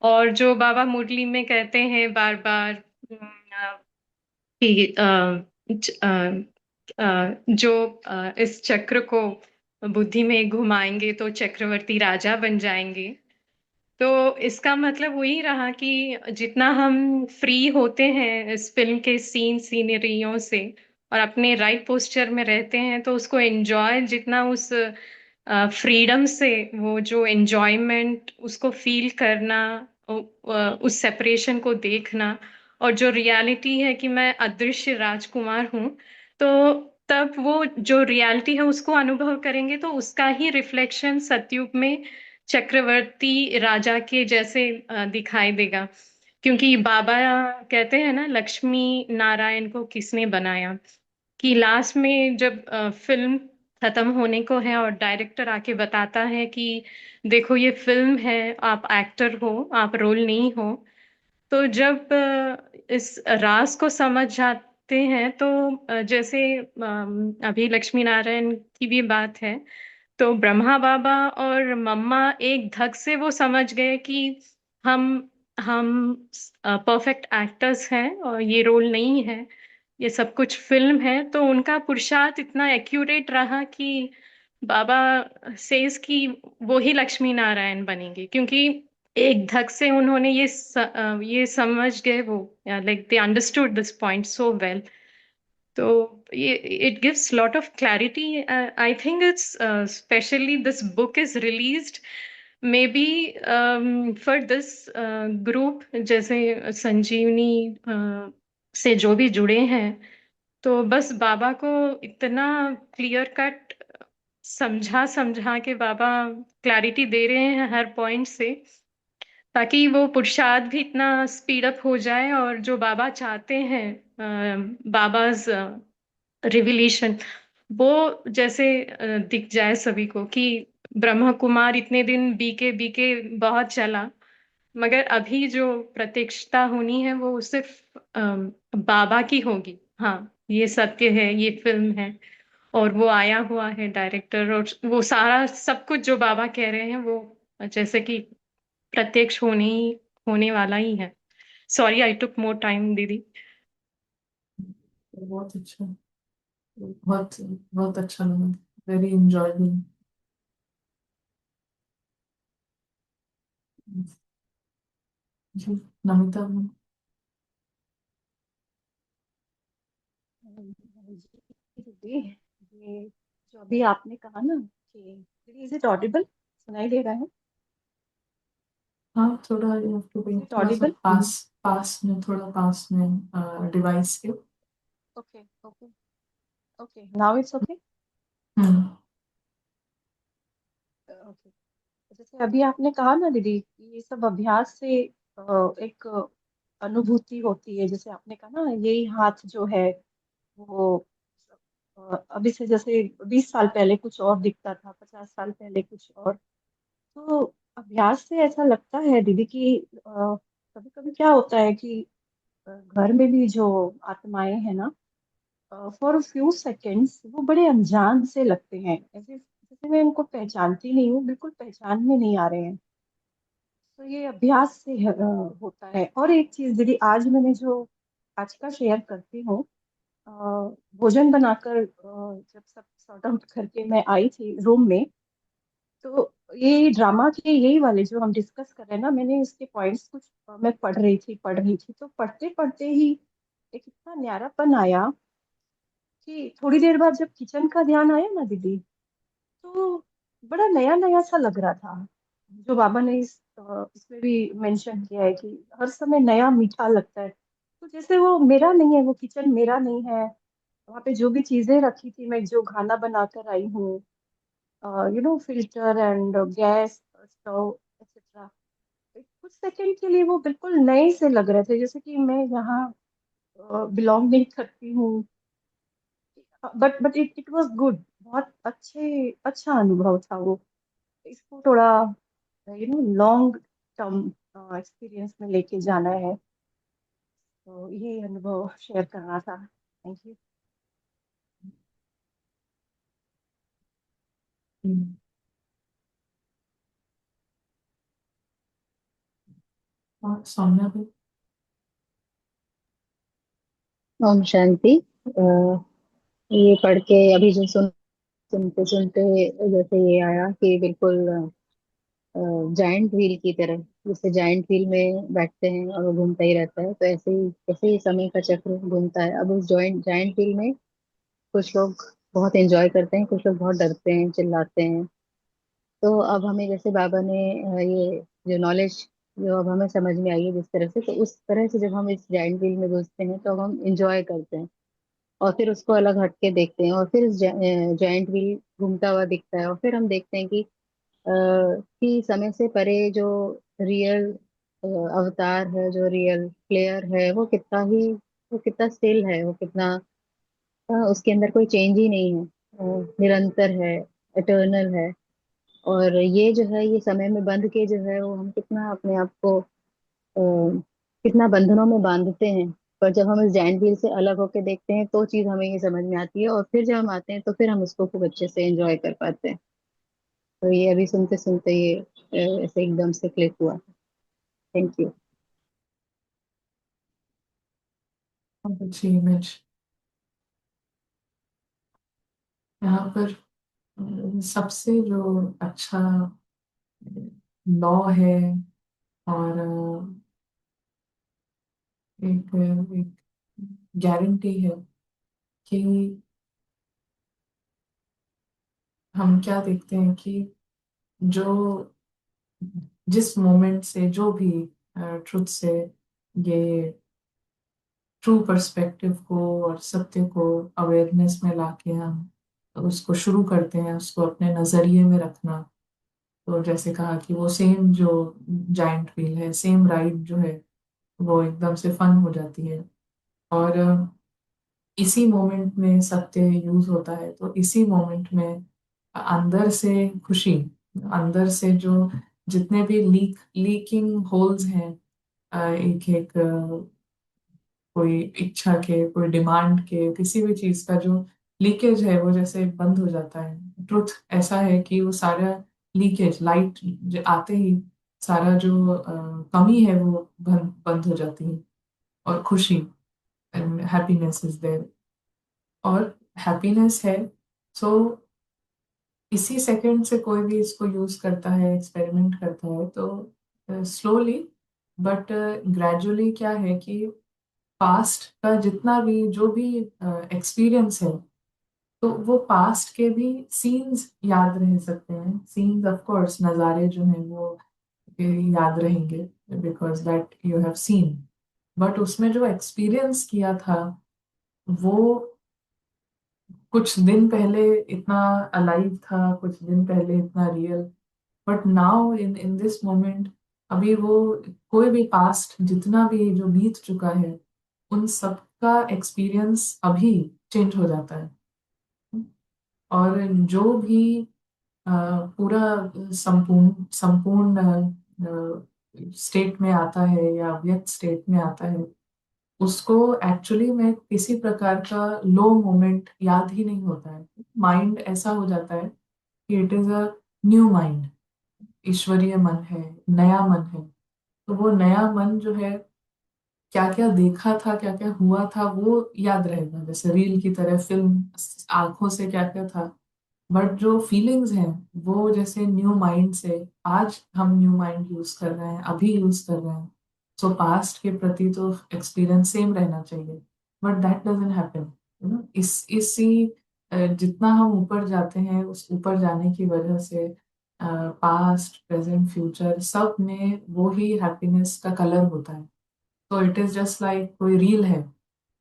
और जो बाबा मुरली में कहते हैं बार बार कि जो इस चक्र को बुद्धि में घुमाएंगे तो चक्रवर्ती राजा बन जाएंगे। तो इसका मतलब वही रहा कि जितना हम फ्री होते हैं इस फिल्म के सीनरियों से और अपने राइट पोस्चर में रहते हैं, तो उसको एंजॉय जितना उस फ्रीडम से, वो जो एंजॉयमेंट उसको फील करना, उस सेपरेशन को देखना, और जो रियलिटी है कि मैं अदृश्य राजकुमार हूँ, तो तब वो जो रियलिटी है उसको अनुभव करेंगे तो उसका ही रिफ्लेक्शन सतयुग में चक्रवर्ती राजा के जैसे दिखाई देगा। क्योंकि बाबा कहते हैं ना, लक्ष्मी नारायण को किसने बनाया, कि लास्ट में जब फिल्म खत्म होने को है और डायरेक्टर आके बताता है कि देखो ये फिल्म है, आप एक्टर हो, आप रोल नहीं हो। तो जब इस राज को समझ जाते हैं तो जैसे अभी लक्ष्मी नारायण की भी बात है, तो ब्रह्मा बाबा और मम्मा एक धक से वो समझ गए कि हम हम परफेक्ट एक्टर्स हैं और ये रोल नहीं है, ये सब कुछ फिल्म है। तो उनका पुरुषार्थ इतना एक्यूरेट रहा कि बाबा सेज कि वो ही लक्ष्मी नारायण बनेंगे, क्योंकि एक धक से उन्होंने ये समझ गए वो, like they understood this point so well. तो ये it gives lot of clarity. I think it's especially this book is released maybe for this group, जैसे संजीवनी से जो भी जुड़े हैं, तो बस बाबा को इतना क्लियर कट समझा समझा के बाबा क्लैरिटी दे रहे हैं हर पॉइंट से, ताकि वो पुरुषार्थ भी इतना स्पीड अप हो जाए और जो बाबा चाहते हैं, बाबाज रिविलेशन, वो जैसे दिख जाए सभी को कि ब्रह्मा कुमार इतने दिन बीके बीके बहुत चला, मगर अभी जो प्रत्यक्षता होनी है वो सिर्फ बाबा की होगी। हाँ, ये सत्य है, ये फिल्म है और वो आया हुआ है डायरेक्टर, और वो सारा सब कुछ जो बाबा कह रहे हैं वो जैसे कि प्रत्यक्ष होने वाला ही है। Sorry I took more time दीदी। बहुत अच्छा, बहुत बहुत अच्छा लगा, वेरी इंजॉयबल। जी, नमिता मैम। दीदी, ये जो अभी आपने कहा ना कि दीदी, इज इट ऑडिबल? सुनाई दे रहा है? हाँ, थोड़ा you have to be is it थोड़ा सा ऑडिबल? पास में डिवाइस के। Okay, okay, okay, now it's okay. Hmm. Okay, जैसे अभी आपने कहा ना दीदी, ये सब अभ्यास से एक अनुभूति होती है। जैसे आपने कहा ना, यही हाथ जो है वो अभी से जैसे 20 साल पहले कुछ और दिखता था, 50 साल पहले कुछ और। तो अभ्यास से ऐसा लगता है दीदी कि कभी कभी क्या होता है कि घर में भी जो आत्माएं हैं ना, फॉर फ्यू सेकेंड्स वो बड़े अनजान से लगते हैं, ऐसे जैसे मैं उनको पहचानती नहीं हूँ, बिल्कुल पहचान में नहीं आ रहे हैं। तो ये अभ्यास से होता है। और एक चीज दीदी, आज मैंने जो आज का शेयर करती हूँ, अ, भोजन बनाकर जब सब सॉर्ट आउट करके मैं आई थी रूम में, तो ये ड्रामा के यही वाले जो हम डिस्कस कर रहे हैं ना, मैंने इसके पॉइंट्स कुछ मैं पढ़ रही थी तो पढ़ते पढ़ते ही एक इतना न्यारापन आया कि थोड़ी देर बाद जब किचन का ध्यान आया ना दीदी, तो बड़ा नया नया सा लग रहा था। जो बाबा ने इसमें भी मेंशन किया है कि हर समय नया मीठा लगता है। तो जैसे वो मेरा नहीं है, वो किचन मेरा नहीं है। वहां पे जो भी चीजें रखी थी, मैं जो खाना बनाकर आई हूँ, filter and gas stove etcetera, कुछ सेकंड के लिए वो बिल्कुल नए से लग रहे थे, जैसे कि मैं यहाँ बिलोंग नहीं करती हूँ। बट इट वाज गुड, बहुत अच्छा अनुभव था वो। इसको थोड़ा लॉन्ग टर्म एक्सपीरियंस में लेके जाना है, तो ये अनुभव शेयर करना था। Thank you. हम्म, और सौम्या भी। ओम शांति। ये पढ़ के अभी जो सुनते सुनते जैसे ये आया कि बिल्कुल जाइंट व्हील की तरह, जैसे जाइंट व्हील में बैठते हैं और वो घूमता ही रहता है, तो ऐसे ही समय का चक्र घूमता है। अब उस जॉइंट जाइंट व्हील में कुछ लोग बहुत एंजॉय करते हैं, कुछ लोग बहुत डरते हैं, चिल्लाते हैं। तो अब हमें जैसे बाबा ने ये जो नॉलेज जो अब हमें समझ में आई है जिस तरह से, तो उस तरह से जब हम इस जाइंट व्हील में घुसते हैं तो अब हम इंजॉय करते हैं और फिर उसको अलग हट के देखते हैं, और फिर जॉइंट व्हील घूमता हुआ दिखता है, और फिर हम देखते हैं कि समय से परे जो रियल अवतार है, जो रियल प्लेयर है, वो कितना स्टिल है, वो कितना उसके अंदर कोई चेंज ही नहीं है, निरंतर है, एटर्नल है। और ये जो है, ये समय में बंध के जो है वो हम कितना अपने आप को कितना बंधनों में बांधते हैं। पर जब हम इस जाइंट व्हील से अलग होके देखते हैं तो चीज हमें ये समझ में आती है, और फिर जब हम आते हैं तो फिर हम उसको खूब अच्छे से एंजॉय कर पाते हैं। तो ये अभी सुनते सुनते ये ऐसे एकदम से क्लिक हुआ। Thank you. बहुत अच्छी इमेज यहाँ पर। सबसे जो अच्छा लॉ है, और एक गारंटी है कि हम क्या देखते हैं कि जो जिस मोमेंट से जो भी ट्रुथ से ये ट्रू पर्सपेक्टिव को और सत्य को अवेयरनेस में लाके हम उसको शुरू करते हैं, उसको अपने नजरिए में रखना। तो जैसे कहा कि वो सेम जो जाइंट व्हील है, सेम राइड जो है, वो एकदम से फन हो जाती है। और इसी मोमेंट में सत्य यूज होता है, तो इसी मोमेंट में अंदर से खुशी, अंदर से जो जितने भी लीकिंग होल्स हैं, एक एक कोई इच्छा के, कोई डिमांड के, किसी भी चीज का जो लीकेज है वो जैसे बंद हो जाता है। ट्रुथ ऐसा है कि वो सारा लीकेज, लाइट आते ही सारा जो कमी है वो बंद हो जाती है, और खुशी एंड हैप्पीनेस इज देयर। और हैप्पीनेस है, सो इसी सेकंड से कोई भी इसको यूज करता है, एक्सपेरिमेंट करता है, तो स्लोली बट ग्रेजुअली क्या है कि पास्ट का जितना भी जो भी एक्सपीरियंस है, तो वो पास्ट के भी सीन्स याद रह सकते हैं। सीन्स ऑफ कोर्स, नज़ारे जो हैं वो याद रहेंगे, because that you have seen. But उसमें जो एक्सपीरियंस किया था, वो कुछ दिन पहले इतना अलाइव था, कुछ दिन पहले इतना real, but now in in this moment, अभी वो कोई भी पास्ट जितना भी जो बीत चुका है, उन सब का एक्सपीरियंस अभी चेंज हो जाता है। और जो भी अ, पूरा संपूर्ण संपूर्ण स्टेट में आता है या अव्यक्त स्टेट में आता है, उसको एक्चुअली में किसी प्रकार का लो मोमेंट याद ही नहीं होता है। माइंड ऐसा हो जाता है कि it is a new mind, ईश्वरीय मन है, नया मन है। तो वो नया मन जो है, क्या क्या देखा था, क्या क्या हुआ था, वो याद रहेगा, जैसे रील की तरह फिल्म, आंखों से क्या क्या था। बट जो फीलिंग्स हैं, वो जैसे न्यू माइंड से, आज हम न्यू माइंड यूज कर रहे हैं, अभी यूज कर रहे हैं। सो पास्ट के प्रति तो एक्सपीरियंस सेम रहना चाहिए, बट दैट डजंट हैपन। इसी जितना हम ऊपर जाते हैं, उस ऊपर जाने की वजह से पास्ट, प्रेजेंट, फ्यूचर सब में वो ही हैप्पीनेस का कलर होता है। तो इट इज जस्ट लाइक कोई रील है,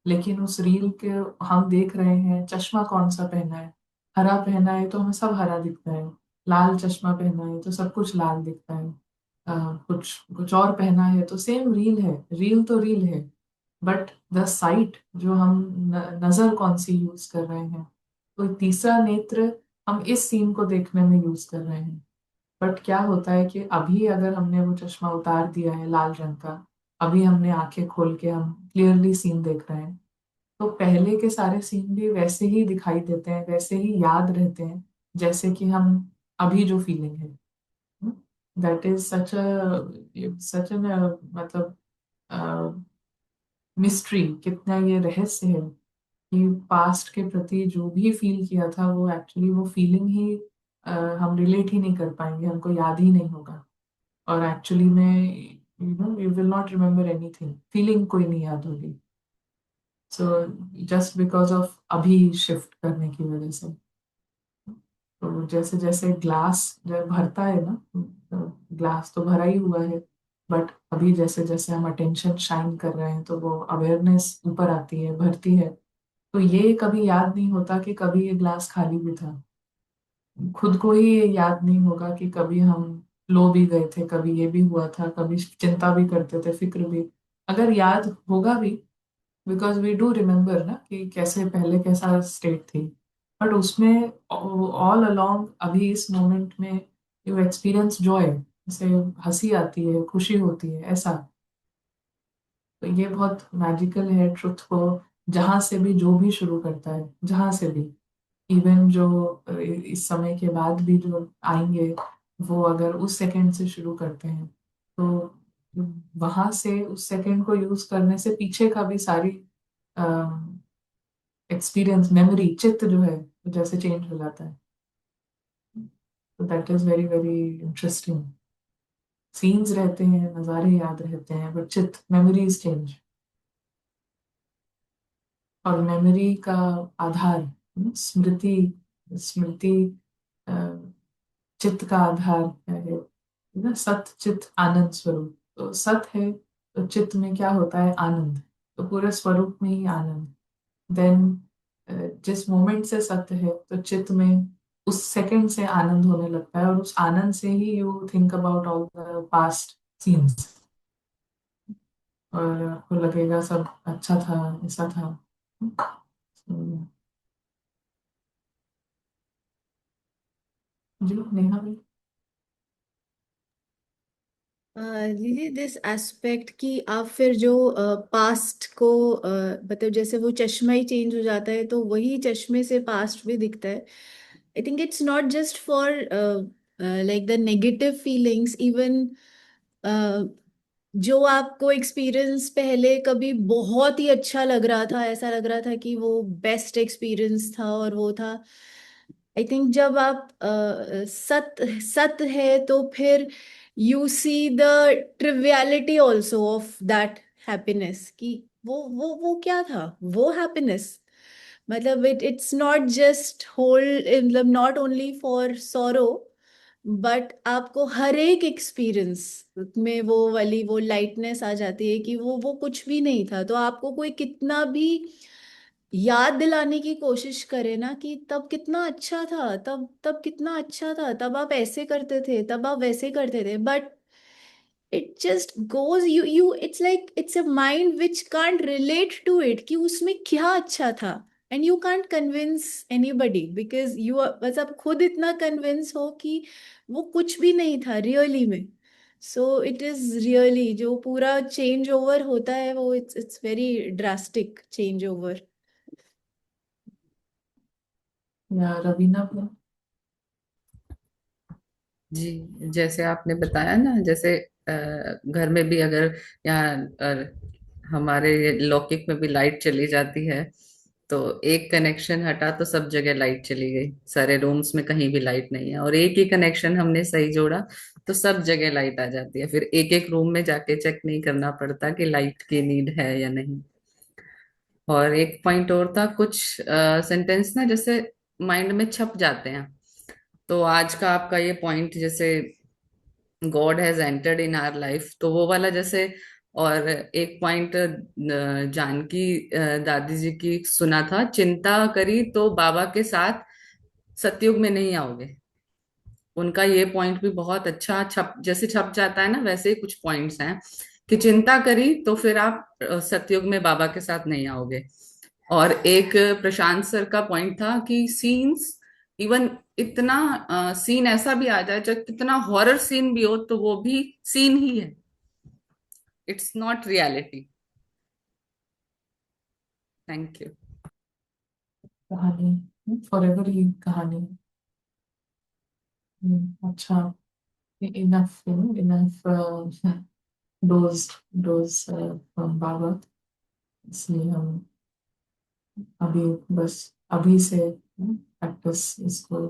लेकिन उस रील के हम देख रहे हैं चश्मा कौन सा पहना है। हरा पहना है तो हमें सब हरा दिखता है, लाल चश्मा पहना है तो सब कुछ लाल दिखता है। कुछ कुछ और पहना है तो सेम रील है, रील तो रील है। बट द साइट जो हम नजर कौन सी यूज कर रहे हैं, कोई तीसरा नेत्र हम इस सीन को देखने में यूज कर रहे हैं। बट क्या होता है कि अभी अगर हमने वो चश्मा उतार दिया है लाल रंग का, अभी हमने आंखें खोल के हम क्लियरली सीन देख रहे हैं, तो पहले के सारे सीन भी वैसे ही दिखाई देते हैं, वैसे ही याद रहते हैं, जैसे कि हम अभी जो फीलिंग है, दैट इज सच एन मतलब मिस्ट्री, कितना ये रहस्य है कि पास्ट के प्रति जो भी फील किया था वो एक्चुअली वो फीलिंग ही हम रिलेट ही नहीं कर पाएंगे, हमको याद ही नहीं होगा। और एक्चुअली में you will not remember anything, feeling कोई नहीं याद होगी। सो जस्ट बिकॉज ऑफ अभी शिफ्ट करने की वजह से। तो जैसे जैसे ग्लास जब भरता है ना, ग्लास तो भरा ही हुआ है, बट अभी जैसे जैसे हम अटेंशन शाइन कर रहे हैं तो वो अवेयरनेस ऊपर आती है, भरती है। तो ये कभी याद नहीं होता कि कभी ये ग्लास खाली भी था। खुद को ही ये याद नहीं होगा कि कभी हम लो भी गए थे, कभी ये भी हुआ था, कभी चिंता भी करते थे, फिक्र भी। अगर याद होगा भी, बिकॉज वी डू रिमेम्बर ना कि कैसे पहले कैसा स्टेट थी, बट उसमें ऑल अलोंग अभी इस मोमेंट में यू एक्सपीरियंस जॉय, जैसे हंसी आती है, खुशी होती है, ऐसा। तो ये बहुत मैजिकल है ट्रुथ को, जहां से भी जो भी शुरू करता है, जहां से भी, इवन जो इस समय के बाद भी जो आएंगे, वो अगर उस सेकंड से शुरू करते हैं तो वहां से उस सेकंड को यूज करने से पीछे का भी सारी एक्सपीरियंस, मेमोरी, चित्त जो है वो जैसे चेंज हो जाता है। तो that is very very interesting. Scenes रहते हैं, नज़ारे याद रहते हैं, बट चित्त, मेमोरीज चेंज। और मेमोरी का आधार, स्मृति, स्मृति अ, चित्त का आधार क्या है ना? सत चित आनंद स्वरूप। तो सत है तो चित्त में क्या होता है? आनंद। तो पूरे स्वरूप में ही आनंद। देन जिस मोमेंट से सत्य है तो चित्त में उस सेकंड से आनंद होने लगता है, और उस आनंद से ही you think about all the past scenes, और आपको लगेगा सब अच्छा था, ऐसा था। So, जी नेहा भी। दीदी दिस एस्पेक्ट कि आप फिर जो पास्ट को मतलब जैसे वो चश्मा ही चेंज हो जाता है तो वही चश्मे से पास्ट भी दिखता है। I think it's not just for like the negative feelings, even जो आपको एक्सपीरियंस पहले कभी बहुत ही अच्छा लग रहा था, ऐसा लग रहा था कि वो बेस्ट एक्सपीरियंस था और वो था। आई थिंक जब आप सत सत है तो फिर you see the triviality also of that happiness, कि वो क्या था वो हैप्पीनेस। मतलब इट्स नॉट जस्ट होल्ड, मतलब not only for sorrow, but आपको हर एक एक्सपीरियंस में वो लाइटनेस आ जाती है कि वो कुछ भी नहीं था। तो आपको कोई कितना भी याद दिलाने की कोशिश करे ना कि तब कितना अच्छा था, तब तब कितना अच्छा था, तब आप ऐसे करते थे, तब आप वैसे करते थे, but it just goes you it's like it's a mind which can't relate to it कि उसमें क्या अच्छा था। And you can't convince anybody because you, बस आप खुद इतना कन्विंस हो कि वो कुछ भी नहीं था रियली में। सो इट इज रियली जो पूरा चेंज ओवर होता है वो it's very drastic change over. या रवीना भी। जी, जैसे आपने बताया ना, जैसे घर में भी अगर यहाँ हमारे ये लौकिक में भी लाइट चली जाती है, तो एक कनेक्शन हटा तो सब जगह लाइट चली गई, सारे रूम्स में कहीं भी लाइट नहीं है। और एक ही कनेक्शन हमने सही जोड़ा तो सब जगह लाइट आ जाती है, फिर एक एक रूम में जाके चेक नहीं करना पड़ता कि लाइट की नीड है या नहीं। और एक पॉइंट और था, कुछ सेंटेंस ना जैसे माइंड में छप जाते हैं। तो आज का आपका ये पॉइंट, जैसे God has entered in our life, तो वो वाला जैसे। और एक पॉइंट जानकी दादी जी की सुना था, चिंता करी तो बाबा के साथ सतयुग में नहीं आओगे। उनका ये पॉइंट भी बहुत अच्छा छप, जैसे छप जाता है ना, वैसे ही कुछ पॉइंट्स हैं कि चिंता करी तो फिर आप सतयुग में बाबा के साथ नहीं आओगे। और एक प्रशांत सर का पॉइंट था कि सीन्स, इवन इतना सीन ऐसा भी आ जाए, जब कितना हॉरर सीन भी हो तो वो भी सीन ही है, it's not reality. Thank you. कहानी फॉर एवर ही कहानी। अच्छा, enough enough dose dose from बाबा, इसलिए हम अभी बस अभी से प्रैक्टिस इसको,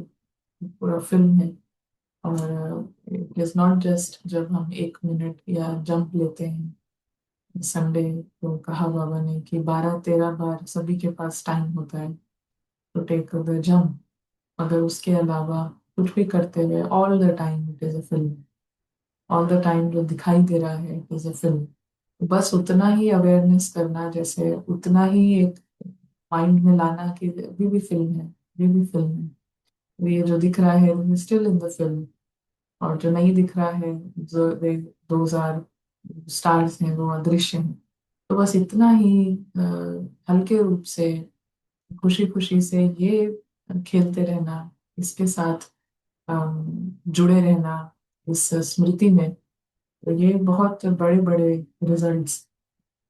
पूरा फिल्म है। और इट इज नॉट जस्ट जब हम 1 मिनट या जंप लेते हैं। संडे को कहा बाबा ने कि 12-13 बार सभी के पास टाइम होता है टू टेक द जंप, अगर उसके अलावा कुछ भी करते हुए all the time it is a film, all the time जो दिखाई दे रहा है इट इज अ फिल्म। बस उतना ही अवेयरनेस करना, जैसे उतना ही एक माइंड में लाना कि अभी भी फिल्म है, अभी भी फिल्म है, तो ये जो दिख रहा है स्टिल इन द फिल्म, और जो नहीं दिख रहा है, जो दोज आर स्टार्स हैं, वो अदृश्य हैं। तो बस इतना ही हल्के रूप से, खुशी खुशी से ये खेलते रहना, इसके साथ जुड़े रहना इस स्मृति में, तो ये बहुत बड़े बड़े रिजल्ट्स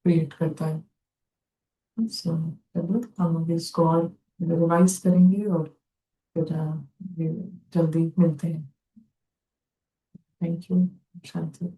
क्रिएट करता है। सो चलो हम अभी इसको और रिवाइज करेंगे, और फिर ये जल्दी मिलते हैं। Thank you. शांति।